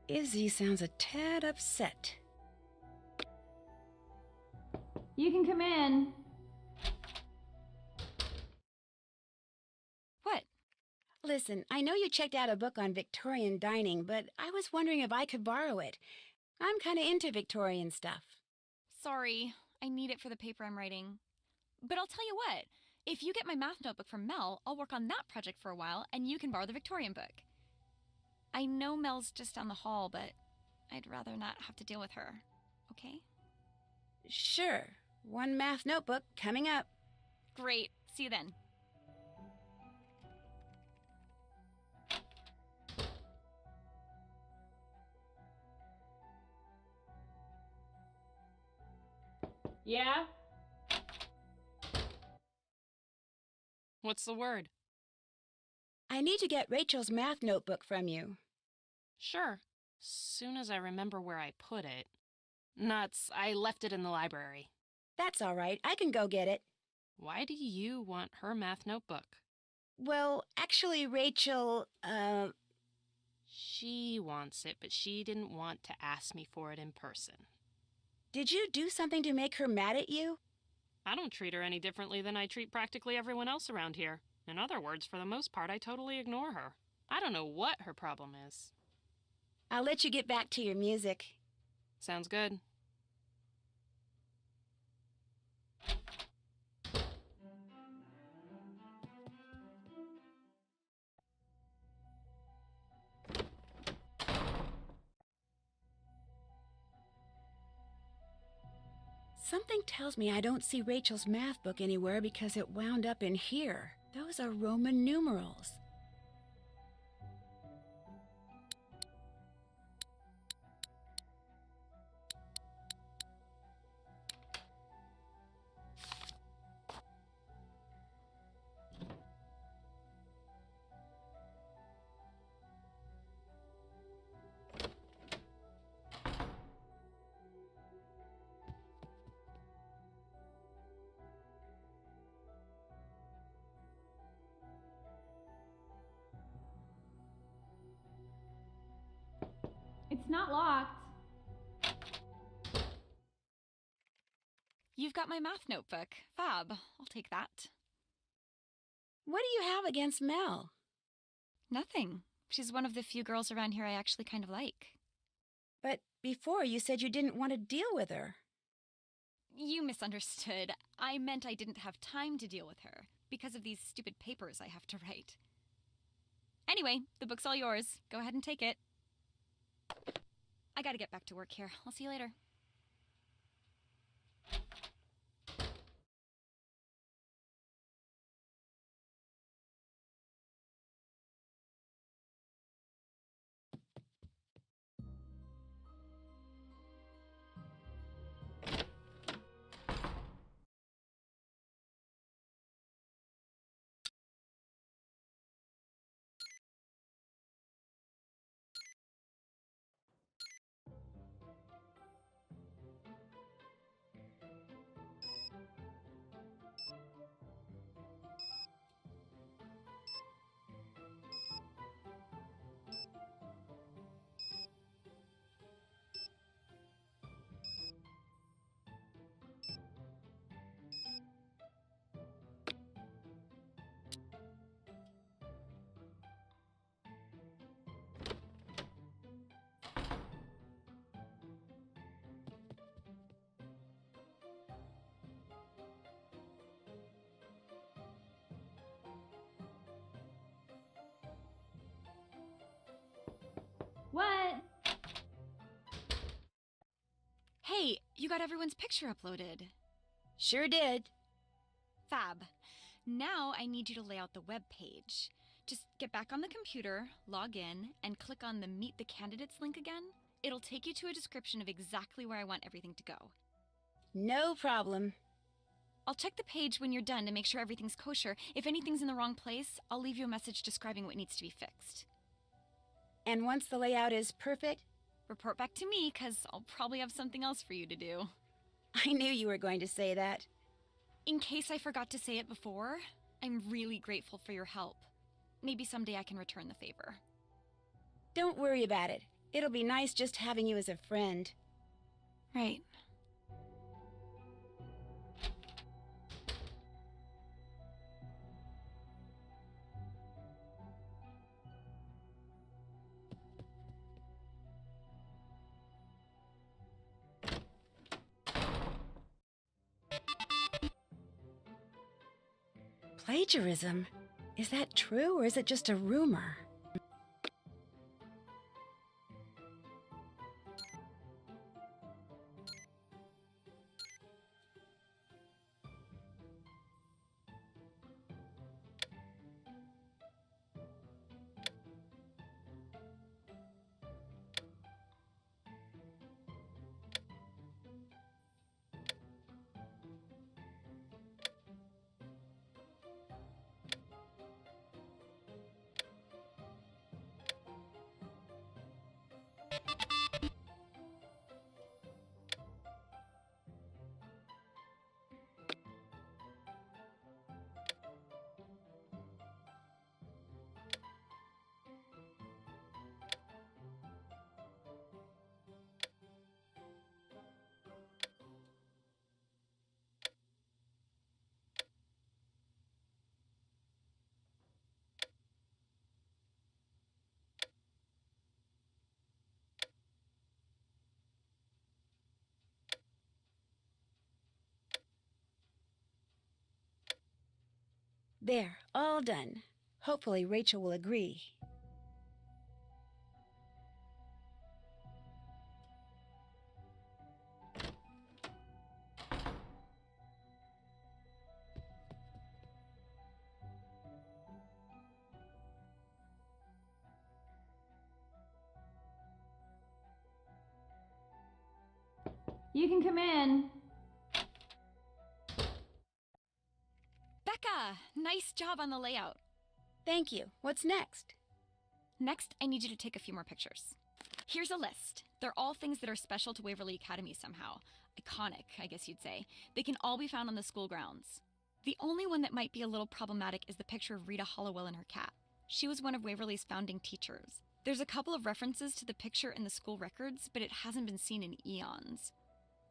Izzy sounds a tad upset. You can come in. What? Listen, I know you checked out a book on Victorian dining, but I was wondering if I could borrow it. I'm kind of into Victorian stuff. Sorry, I need it for the paper I'm writing. But I'll tell you what, if you get my math notebook from Mel, I'll work on that project for a while, and you can borrow the Victorian book. I know Mel's just down the hall, but I'd rather not have to deal with her, okay? Sure. One math notebook coming up. Great. See you then. Yeah? What's the word? I need to get Rachel's math notebook from you. Sure. Soon as I remember where I put it. Nuts, I left it in the library. That's all right. I can go get it. Why do you want her math notebook? Well, actually, Rachel, She wants it, but she didn't want to ask me for it in person. did you do something to make her mad at you? I don't treat her any differently than I treat practically everyone else around here. In other words, for the most part, I totally ignore her. I don't know what her problem is. I'll let you get back to your music. Sounds good. Something tells me I don't see Rachel's math book anywhere because it wound up in here. Those are Roman numerals. It's not locked. You've got my math notebook. Fab. I'll take that. What do you have against Mel? Nothing. She's one of the few girls around here I actually kind of like. But before you said you didn't want to deal with her. You misunderstood. I meant I didn't have time to deal with her because of these stupid papers I have to write. Anyway, the book's all yours. Go ahead and take it. I gotta get back to work here. I'll see you later. What? Hey, you got everyone's picture uploaded. Sure did. Fab. Now I need you to lay out the web page. Just get back on the computer, log in, and click on the Meet the Candidates link again. It'll take you to a description of exactly where I want everything to go. No problem. I'll check the page when you're done to make sure everything's kosher. If anything's in the wrong place, I'll leave you a message describing what needs to be fixed. And once the layout is perfect, Report back to me, because I'll probably have something else for you to do. I knew you were going to say that. In case I forgot to say it before, I'm really grateful for your help. maybe someday I can return the favor. Don't worry about it. It'll be nice just having you as a friend. Right. Plagiarism? Is that true, or is it just a rumor? There, all done. Hopefully Rachel will agree. You can come in. Becca, nice job on the layout. Thank you. What's next? Next, I need you to take a few more pictures. Here's a list. They're all things that are special to Waverly Academy somehow. Iconic, I guess you'd say. They can all be found on the school grounds. The only one that might be a little problematic is the picture of Rita Hollowell and her cat. She was one of Waverly's founding teachers. There's a couple of references to the picture in the school records, but it hasn't been seen in eons.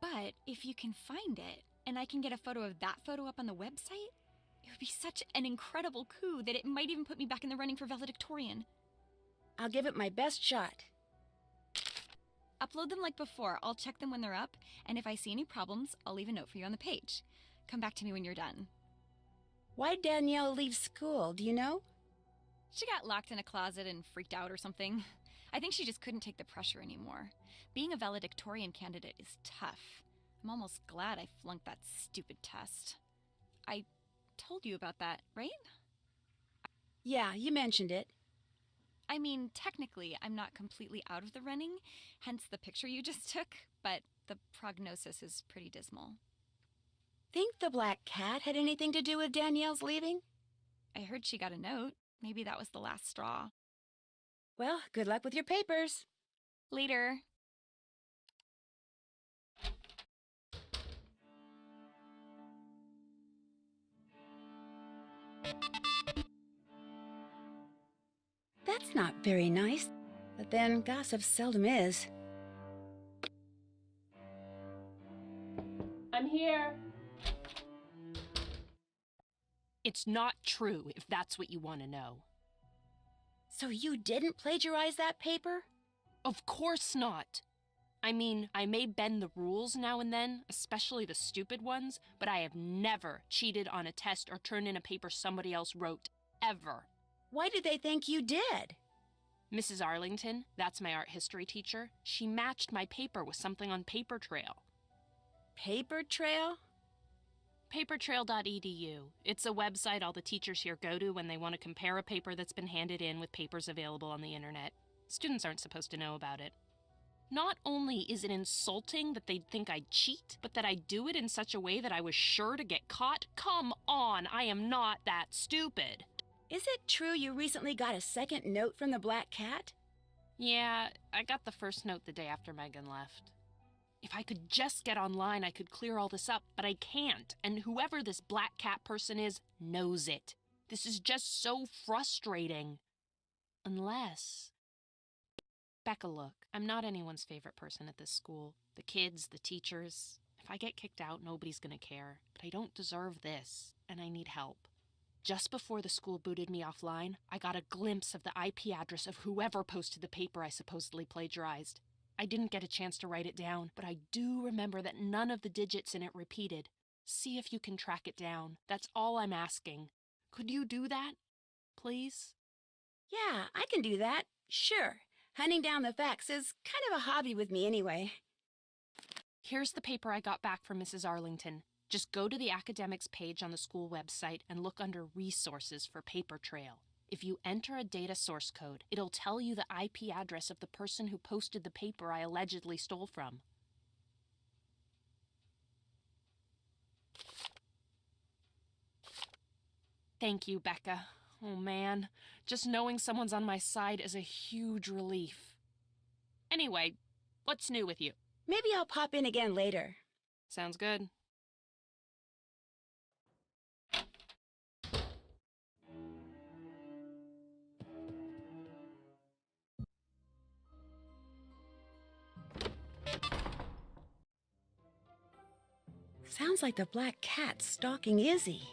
But if you can find it, and I can get a photo of that photo up on the website, it would be such an incredible coup that it might even put me back in the running for valedictorian. I'll give it my best shot. Upload them like before. I'll check them when they're up, and if I see any problems, I'll leave a note for you on the page. Come back to me when you're done. Why'd Danielle leave school, do you know? She got locked in a closet and freaked out or something. I think she just couldn't take the pressure anymore. Being a valedictorian candidate is tough. I'm almost glad I flunked that stupid test. I told you about that, right? Yeah, you mentioned it. I mean, technically, I'm not completely out of the running, hence the picture you just took, but the prognosis is pretty dismal. Think the black cat had anything to do with Danielle's leaving? I heard she got a note. Maybe that was the last straw. Well, good luck with your papers. Later. That's not very nice, but then gossip seldom is. I'm here. It's not true, if that's what you want to know. So you didn't plagiarize that paper? Of course not. I mean, I may bend the rules now and then, especially the stupid ones, but I have never cheated on a test or turned in a paper somebody else wrote, ever. Why did they think you did? Mrs. Arlington, that's my art history teacher, she matched my paper with something on Paper Trail. Paper trail? Papertrail.edu. It's a website all the teachers here go to when they want to compare a paper that's been handed in with papers available on the internet. Students aren't supposed to know about it. Not only is it insulting that they'd think I'd cheat, but that I do it in such a way that I was sure to get caught. Come on, I am not that stupid. Is it true you recently got a second note from the black cat? Yeah, I got the first note the day after Megan left. If I could just get online, I could clear all this up, but I can't, and whoever this black cat person is knows it. This is just so frustrating. Unless... Becca, look, I'm not anyone's favorite person at this school. The kids, the teachers. If I get kicked out, nobody's gonna care. But I don't deserve this, and I need help. Just before the school booted me offline, I got a glimpse of the IP address of whoever posted the paper I supposedly plagiarized. I didn't get a chance to write it down, but I do remember that none of the digits in it repeated. See if you can track it down. That's all I'm asking. Could you do that? Please? Yeah, I can do that. Sure. Hunting down the facts is kind of a hobby with me anyway. Here's the paper I got back from Mrs. Arlington. Just go to the academics page on the school website and look under Resources for Paper Trail. If you enter a data source code, it'll tell you the IP address of the person who posted the paper I allegedly stole from. Thank you, Becca. Oh man, just knowing someone's on my side is a huge relief. Anyway, what's new with you? Maybe I'll pop in again later. Sounds good. Sounds like the black cat stalking Izzy.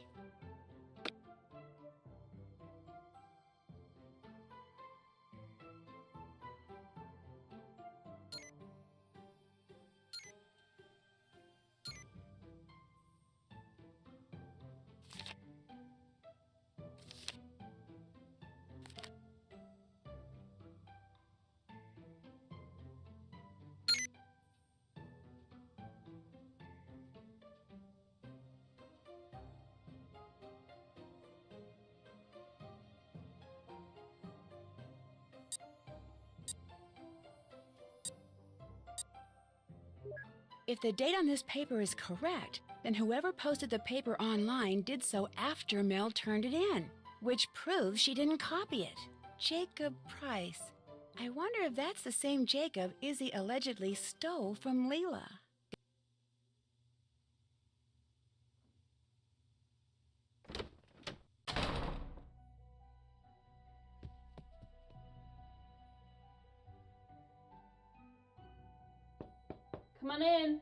If the date on this paper is correct, then whoever posted the paper online did so after Mel turned it in, which proves she didn't copy it. Jacob Price. I wonder if that's the same Jacob Izzy allegedly stole from Leela. Come on in.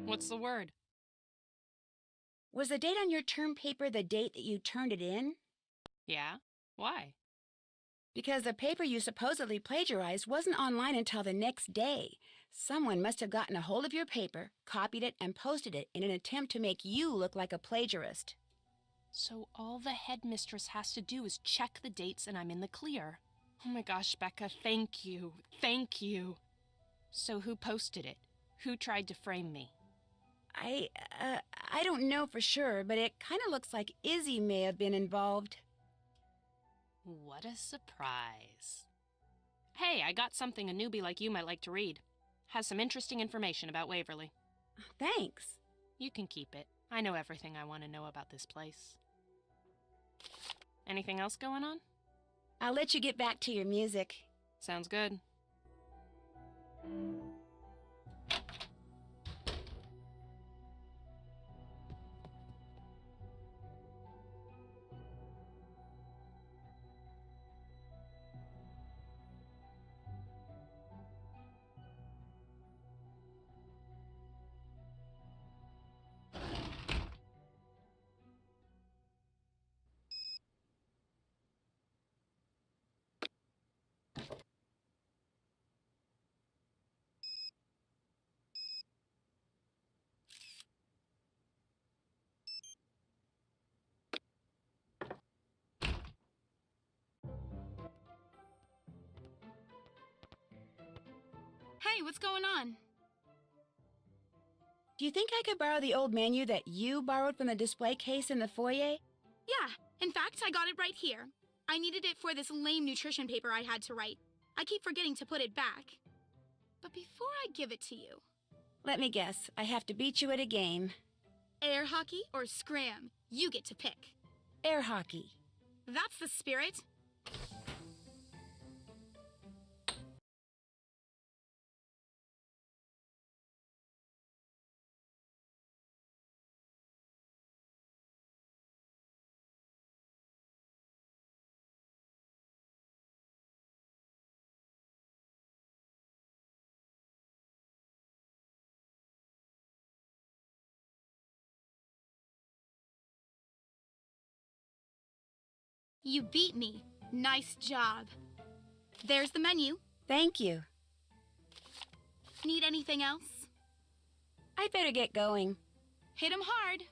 What's the word? Was the date on your term paper the date that you turned it in? Yeah? Why? Because the paper you supposedly plagiarized wasn't online until the next day. Someone must have gotten a hold of your paper, copied it, and posted it in an attempt to make you look like a plagiarist. So all the headmistress has to do is check the dates and I'm in the clear. Oh my gosh, Becca, thank you. Thank you. So who posted it? Who tried to frame me? I don't know for sure, but it kind of looks like Izzy may have been involved. What a surprise. Hey, I got something a newbie like you might like to read. Has some interesting information about Waverly. Thanks. You can keep it. I know everything I want to know about this place. Anything else going on? I'll let you get back to your music. Sounds good. Hey, what's going on? Do you think I could borrow the old menu that you borrowed from the display case in the foyer? Yeah, in fact, I got it right here. I needed it for this lame nutrition paper I had to write. I keep forgetting to put it back. But before I give it to you... Let me guess, I have to beat you at a game. Air hockey or scram? You get to pick. Air hockey. That's the spirit. You beat me. Nice job. There's the menu. Thank you. Need anything else? I'd better get going. Hit 'em hard.